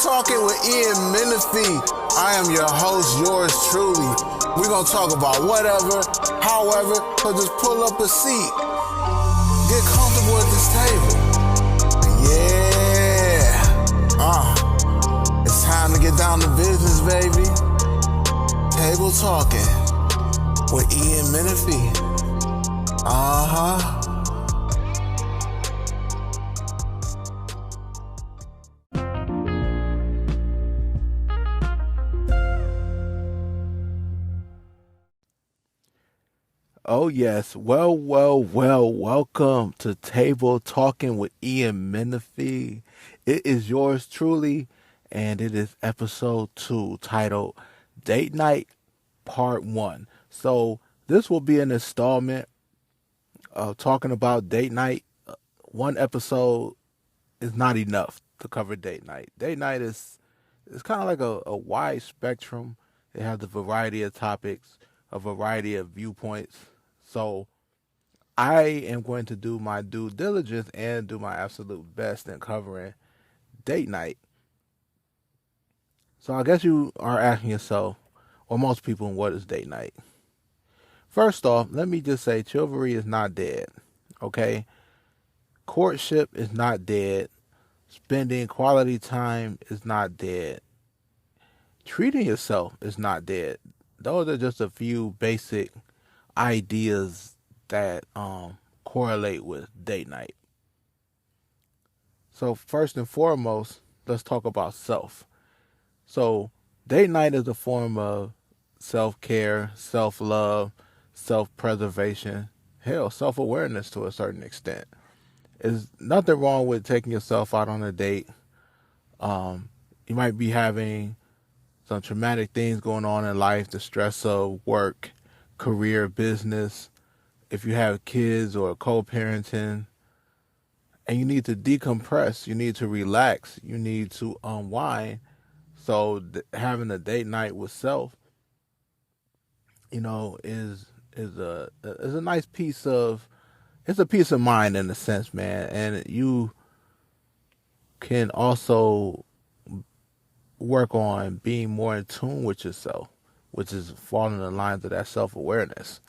Talking with Ian Menifee. I am your host, yours truly. We're gonna talk about whatever, however, so just pull up a seat. Get comfortable at this table. Yeah. It's time to get down to business, baby. Table Talking with Ian Menifee. Oh yes, welcome to Table Talking with Ian Menifee. It is yours truly, and it is episode 2 titled Date Night Part 1. So this will be an installment of talking about date night. One episode is not enough to cover date night. Date night is it's kind of like a wide spectrum. It has a variety of topics, a variety of viewpoints. So I am going to do my due diligence and do my absolute best in covering date night. So I guess you are asking yourself, or most people, what is date night? First off, let me just say chivalry is not dead, okay? Courtship is not dead. Spending quality time is not dead. Treating yourself is not dead. Those are just a few basic ideas that correlate with date night. So first and foremost, let's talk about self. So date night is a form of self-care, self-love, self-preservation, hell, self-awareness to a certain extent. There's nothing wrong with taking yourself out on a date. You might be having some traumatic things going on in life, the stress of work, career, business, if you have kids or co-parenting, and you need to decompress, you need to relax, you need to unwind. So having a date night with self, is a nice piece of it's a peace of mind in a sense, man. And you can also work on being more in tune with yourself, which is falling in the lines of that self-awareness.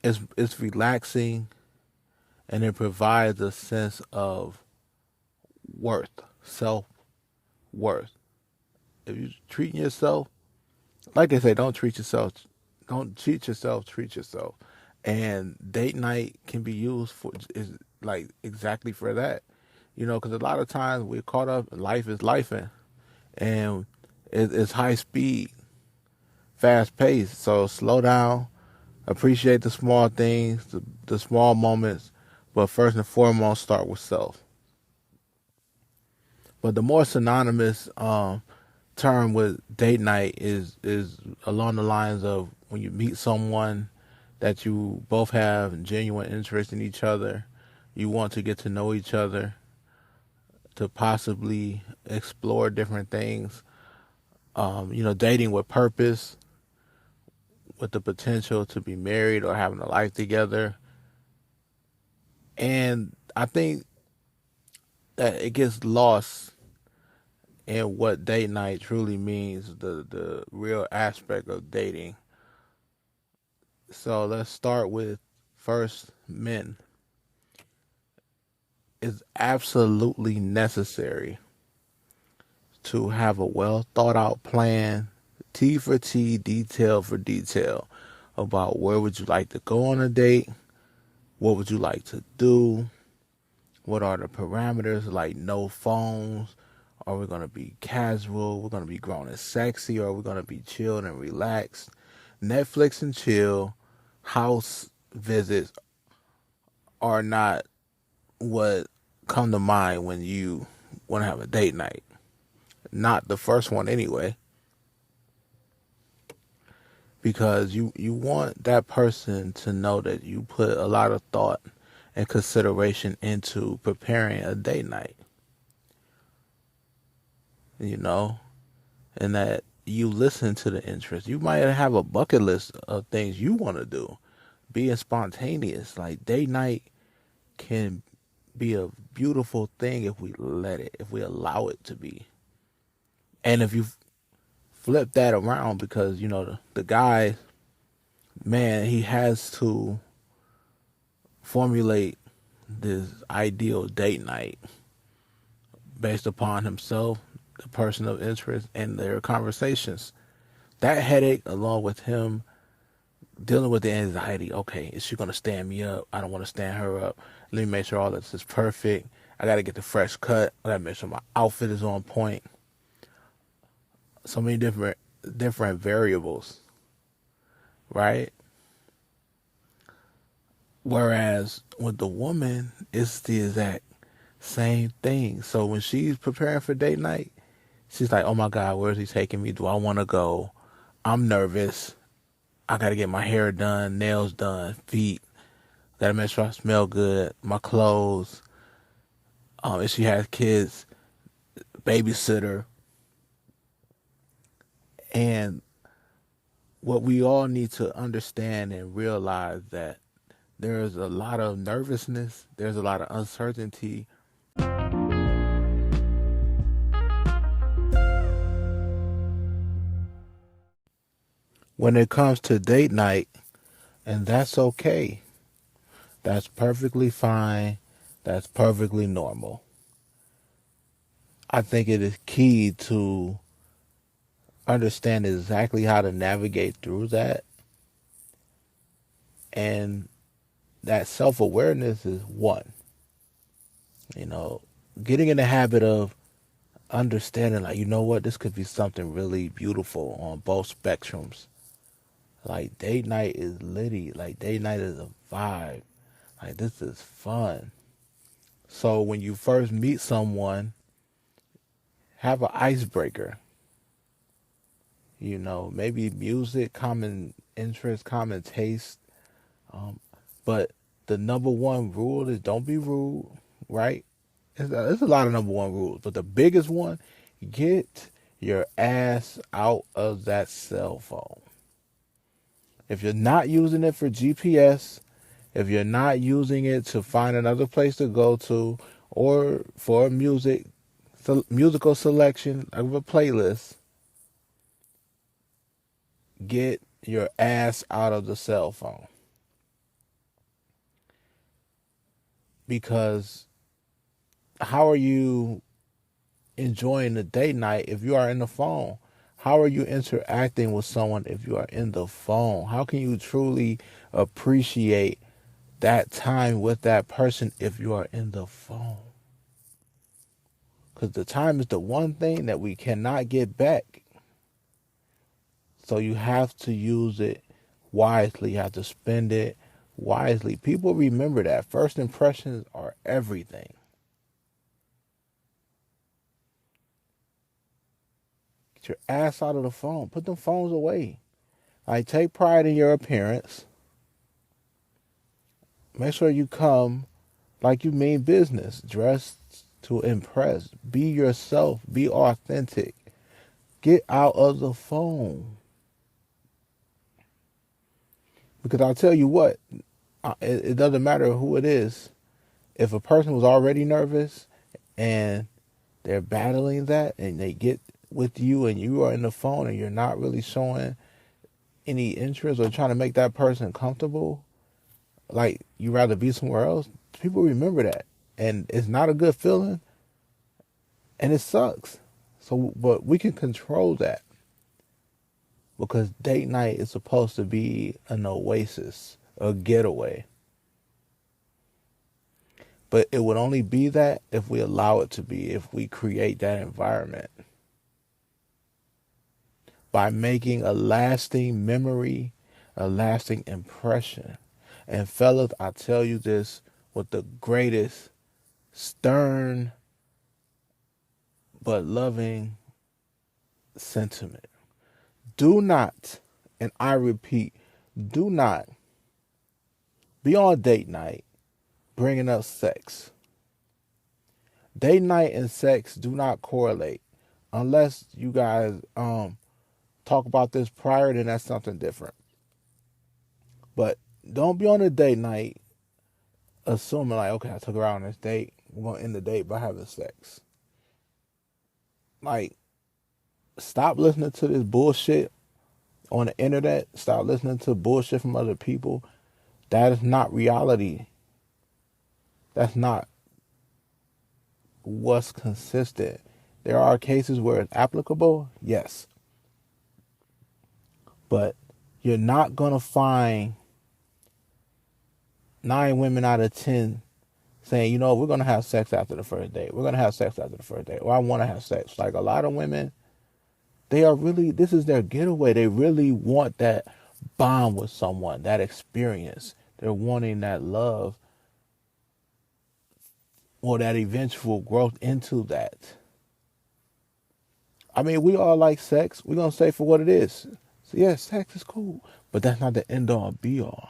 It's relaxing, and it provides a sense of worth, self-worth. If you're treating yourself, like I say, don't treat yourself, don't cheat yourself, treat yourself. And date night can be used for is like exactly for that, because a lot of times we're caught up. Life is lifing, and it's high speed, fast paced. So slow down, appreciate the small things, the small moments, but first and foremost, start with self. But the more synonymous term with date night is along the lines of when you meet someone that you both have genuine interest in each other, you want to get to know each other, to possibly explore different things, dating with purpose, with the potential to be married or having a life together. And I think that it gets lost in what date night truly means, the real aspect of dating. So let's start with first, men. It's absolutely necessary to have a well thought out plan, T for T, detail for detail, about where would you like to go on a date, what would you like to do, what are the parameters, like no phones, are we going to be casual, we're going to be grown and sexy, or are we going to be chilled and relaxed, Netflix and chill, house visits are not what come to mind when you want to have a date night. Not the first one anyway. Because you want that person to know that you put a lot of thought and consideration into preparing a date night. And that you listen to the interest. You might have a bucket list of things you want to do. Being spontaneous, like date night can be a beautiful thing if we let it, if we allow it to be. And if you flip that around, because, you know, the guy, man, he has to formulate this ideal date night based upon himself, the person of interest, and their conversations. That headache, along with him dealing with the anxiety. Okay, is she going to stand me up? I don't want to stand her up. Let me make sure all this is perfect. I got to get the fresh cut. I got to make sure my outfit is on point. So many different variables, right? Whereas with the woman, it's the exact same thing. So when she's preparing for date night, she's like, oh my God, where's he taking me? Do I want to go? I'm nervous. I got to get my hair done, nails done, feet. Got to make sure I smell good. My clothes. If she has kids, babysitter. And what we all need to understand and realize that there's a lot of nervousness. There's a lot of uncertainty. When it comes to date night, and that's okay. That's perfectly fine. That's perfectly normal. I think it is key to understand exactly how to navigate through that. And that self-awareness is one. You know, getting in the habit of understanding, like, you know what, this could be something really beautiful on both spectrums. Like, date night is litty. Like, date night is a vibe. Like, this is fun. So when you first meet someone, have an icebreaker. You know, maybe music, common interest, common taste. But the number one rule is don't be rude, right? There's a lot of number one rules, but the biggest one, get your ass out of that cell phone. If you're not using it for GPS, if you're not using it to find another place to go to, or for musical selection of a playlist, get your ass out of the cell phone. Because how are you enjoying the date night if you are in the phone? How are you interacting with someone if you are in the phone? How can you truly appreciate that time with that person if you are in the phone? Because the time is the one thing that we cannot get back. So you have to use it wisely. You have to spend it wisely. People remember that. First impressions are everything. Get your ass out of the phone. Put them phones away. Like, take pride in your appearance. Make sure you come like you mean business. Dress to impress. Be yourself. Be authentic. Get out of the phone. Because I'll tell you what, it doesn't matter who it is. If a person was already nervous and they're battling that and they get with you and you are in the phone and you're not really showing any interest or trying to make that person comfortable, like you rather be somewhere else, people remember that. And it's not a good feeling and it sucks. So, but we can control that. Because date night is supposed to be an oasis, a getaway. But it would only be that if we allow it to be, if we create that environment. By making a lasting memory, a lasting impression. And fellas, I tell you this with the greatest stern but loving sentiment. Do not, and I repeat, do not be on date night bringing up sex. Date night and sex do not correlate. Unless you guys talk about this prior, then that's something different. But don't be on a date night assuming like, okay, I took her out on this date. We're gonna end the date by having sex. Like, stop listening to this bullshit on the internet. Stop listening to bullshit from other people. That is not reality. That's not what's consistent. There are cases where it's applicable, yes. But you're not going to find 9 women out of 10 saying, you know, we're going to have sex after the first date. We're going to have sex after the first date. Or I want to have sex. Like, a lot of women, they are really, this is their getaway. They really want that bond with someone, that experience. They're wanting that love or that eventual growth into that. I mean, we all like sex. We're going to say for what it is. So yeah, sex is cool. But that's not the end all be all.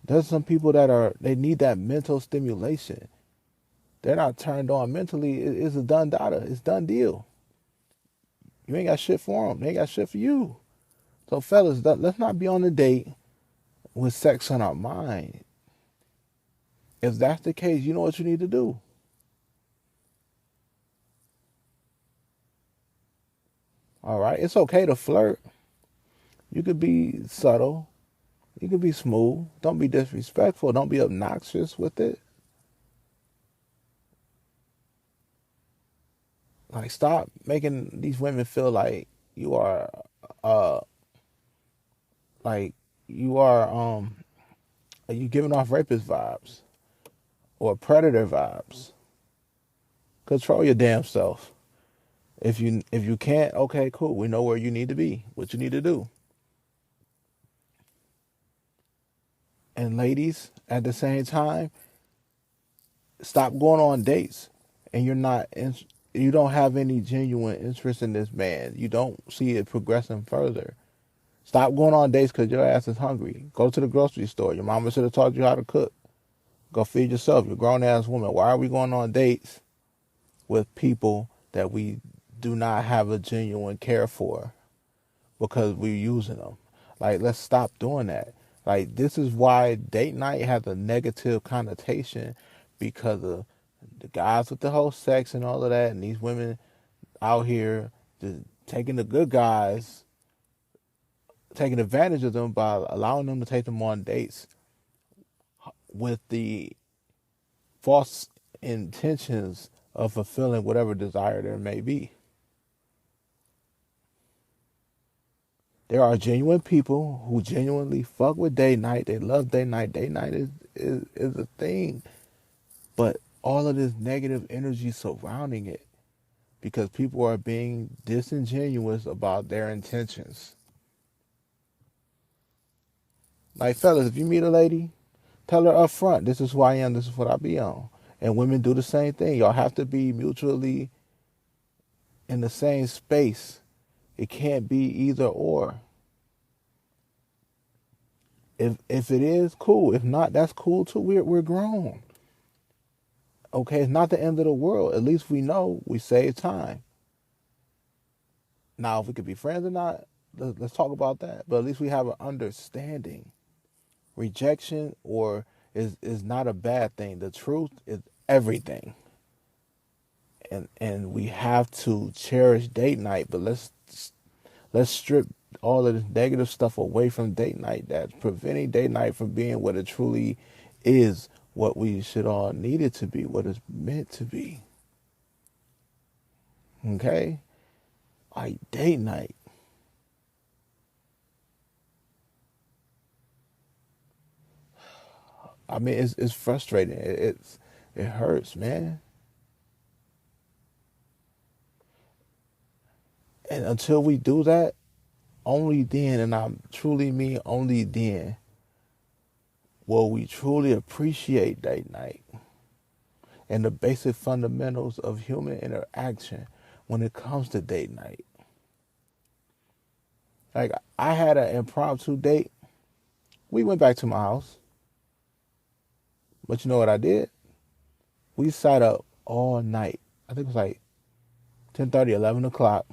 There's some people that they need that mental stimulation. They're not turned on mentally. It's a done data. It's done deal. You ain't got shit for them. They ain't got shit for you. So fellas, let's not be on a date with sex on our mind. If that's the case, you know what you need to do. All right? It's okay to flirt. You could be subtle. You could be smooth. Don't be disrespectful. Don't be obnoxious with it. Like, stop making these women feel like you are, you giving off rapist vibes or predator vibes. Control your damn self. If you can't, okay, cool. We know where you need to be, what you need to do. And ladies, at the same time, stop going on dates and you don't have any genuine interest in this man. You don't see it progressing further. Stop going on dates because your ass is hungry. Go to the grocery store. Your mama should have taught you how to cook. Go feed yourself. You're a grown-ass woman. Why are we going on dates with people that we do not have a genuine care for because we're using them? Like, let's stop doing that. Like, this is why date night has a negative connotation, because of the guys with the whole sex and all of that, and these women out here just taking the good guys, taking advantage of them by allowing them to take them on dates with the false intentions of fulfilling whatever desire there may be. There are genuine people who genuinely fuck with date night. They love date night. Date night is a thing. But all of this negative energy surrounding it, because people are being disingenuous about their intentions. Like, fellas, if you meet a lady, tell her up front, this is who I am, this is what I be on. And women do the same thing. Y'all have to be mutually in the same space. It can't be either or. If it is, cool. If not, that's cool too. We're grown. Okay, it's not the end of the world. At least we know we save time. Now, if we could be friends or not, let's talk about that. But at least we have an understanding. Rejection is not a bad thing. The truth is everything. And we have to cherish date night, but let's strip all of this negative stuff away from date night that's preventing date night from being what it truly is, what we should all need it to be, what it's meant to be. Okay? Like, date night. I mean, it's frustrating. It hurts, man. And until we do that, only then, and I truly mean only then, will we truly appreciate date night and the basic fundamentals of human interaction when it comes to date night. Like, I had an impromptu date. We went back to my house. But you know what I did? We sat up all night. I think it was like 10:30, 11 o'clock.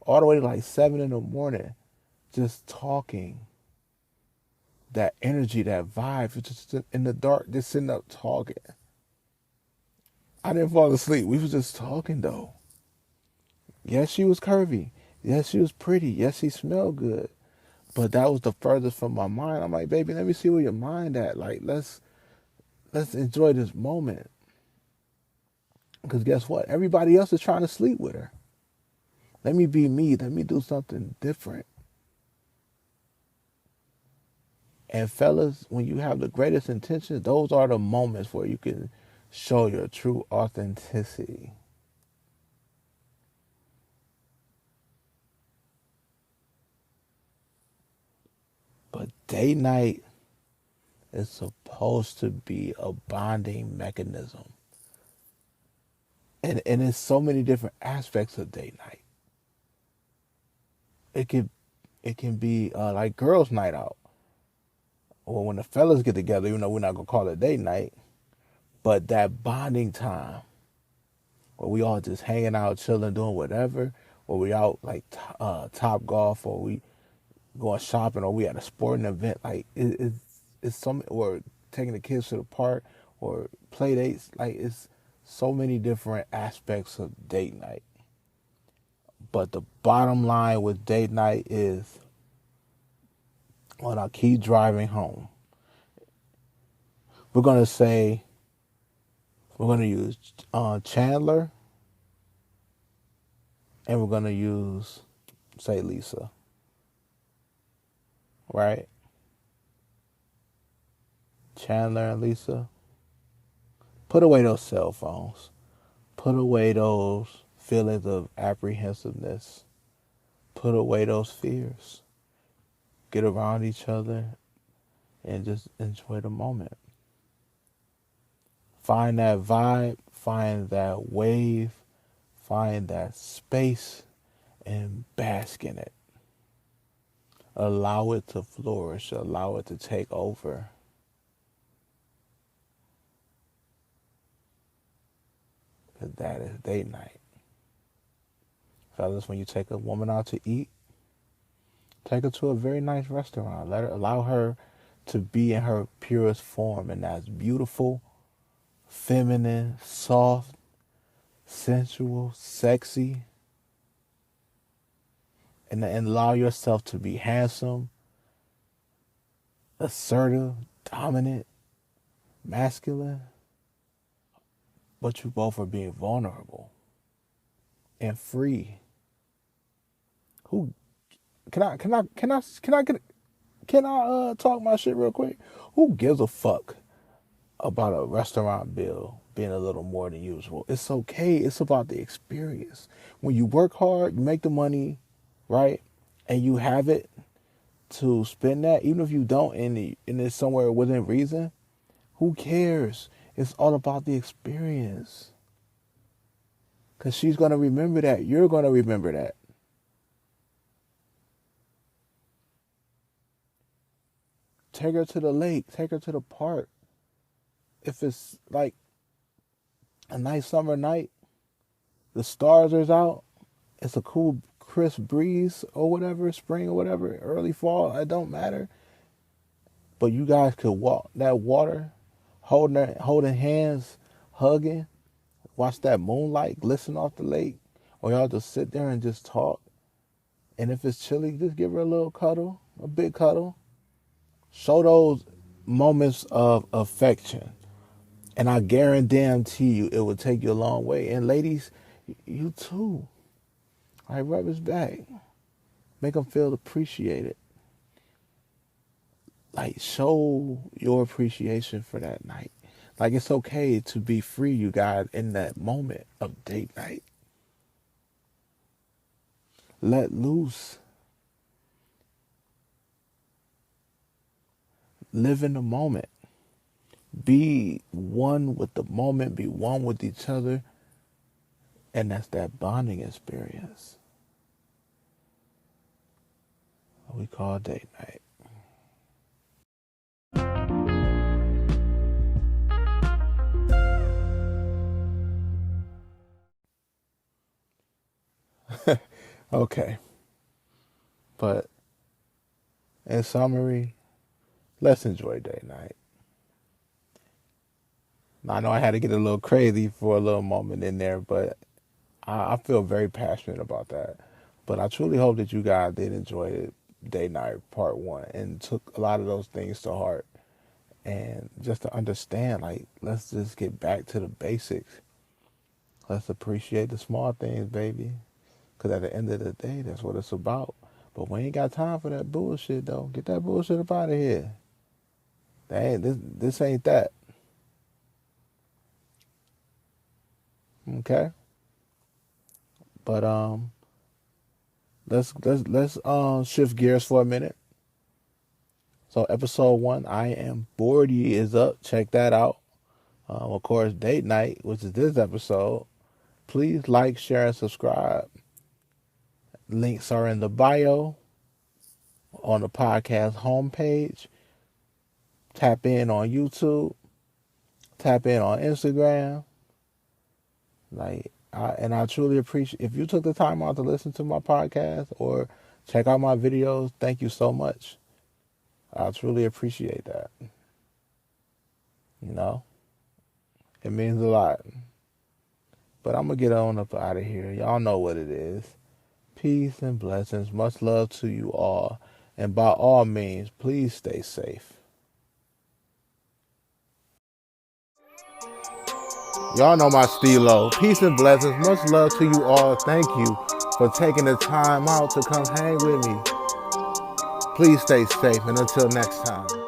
All the way to like 7 in the morning. Just talking. that energy, that vibe, just in the dark, just sitting up talking. I didn't fall asleep. We was just talking though. Yes, she was curvy. Yes, she was pretty. Yes, she smelled good. But that was the furthest from my mind. I'm like, baby, let me see where your mind at. Like, let's enjoy this moment. Because guess what? Everybody else is trying to sleep with her. Let me be me. Let me do something different. And fellas, when you have the greatest intentions, those are the moments where you can show your true authenticity. But date night is supposed to be a bonding mechanism. And there's so many different aspects of date night. It can be like girls' night out. Or when the fellas get together, we're not gonna call it date night, but that bonding time where we all just hanging out, chilling, doing whatever, or we out like Top Golf, or we going shopping, or we at a sporting event. Like it's some, or taking the kids to the park, or play dates. Like it's so many different aspects of date night. But the bottom line with date night is when I keep driving home, we're gonna say we're gonna use Chandler, and we're gonna use, say, Lisa, right? Chandler and Lisa. Put away those cell phones. Put away those feelings of apprehensiveness. Put away those fears. Get around each other and just enjoy the moment. Find that vibe, find that wave, find that space, and bask in it. Allow it to flourish, allow it to take over. Because that is date night. Fellas, when you take a woman out to eat, take her to a very nice restaurant. Allow her to be in her purest form, and that's beautiful, feminine, soft, sensual, sexy. And allow yourself to be handsome, assertive, dominant, masculine. But you both are being vulnerable and free. Who can I talk my shit real quick? Who gives a fuck about a restaurant bill being a little more than usual? It's okay. It's about the experience. When you work hard, you make the money, right? And you have it to spend that, even if you don't, and it's somewhere within reason, who cares? It's all about the experience. Because she's going to remember that. You're going to remember that. Take her to the lake. Take her to the park. If it's like a nice summer night, the stars are out, it's a cool, crisp breeze or whatever, spring or whatever, early fall, it don't matter. But you guys could walk that water, holding hands, hugging, watch that moonlight glisten off the lake, or y'all just sit there and just talk. And if it's chilly, just give her a little cuddle, a big cuddle. Show those moments of affection. And I guarantee you it will take you a long way. And ladies, you too. I rub his back. Make him feel appreciated. Like, show your appreciation for that night. Like, it's okay to be free, you guys, in that moment of date night. Let loose. Live in the moment. Be one with the moment. Be one with each other. And that's that bonding experience we call date night. Okay. But in summary, Let's enjoy date night. Now, I know I had to get a little crazy for a little moment in there, but I feel very passionate about that. But I truly hope that you guys did enjoy it, Date Night Part 1 and took a lot of those things to heart. And just to understand, like, let's just get back to the basics. Let's appreciate the small things, baby. Because at the end of the day, that's what it's about. But we ain't got time for that bullshit, though. Get that bullshit up out of here. This ain't that. Okay? But let's shift gears for a minute. So episode 1, I Am Bored, is up. Check that out. Of course, Date Night, which is this episode. Please like, share, and subscribe. Links are in the bio on the podcast homepage. Tap in on YouTube. Tap in on Instagram. I truly appreciate if you took the time out to listen to my podcast or check out my videos. Thank you so much. I truly appreciate that. You know, it means a lot. But I'm going to get on up out of here. Y'all know what it is. Peace and blessings. Much love to you all. And by all means, please stay safe. Y'all know my stilo. Peace and blessings. Much love to you all. Thank you for taking the time out to come hang with me. Please stay safe. And until next time.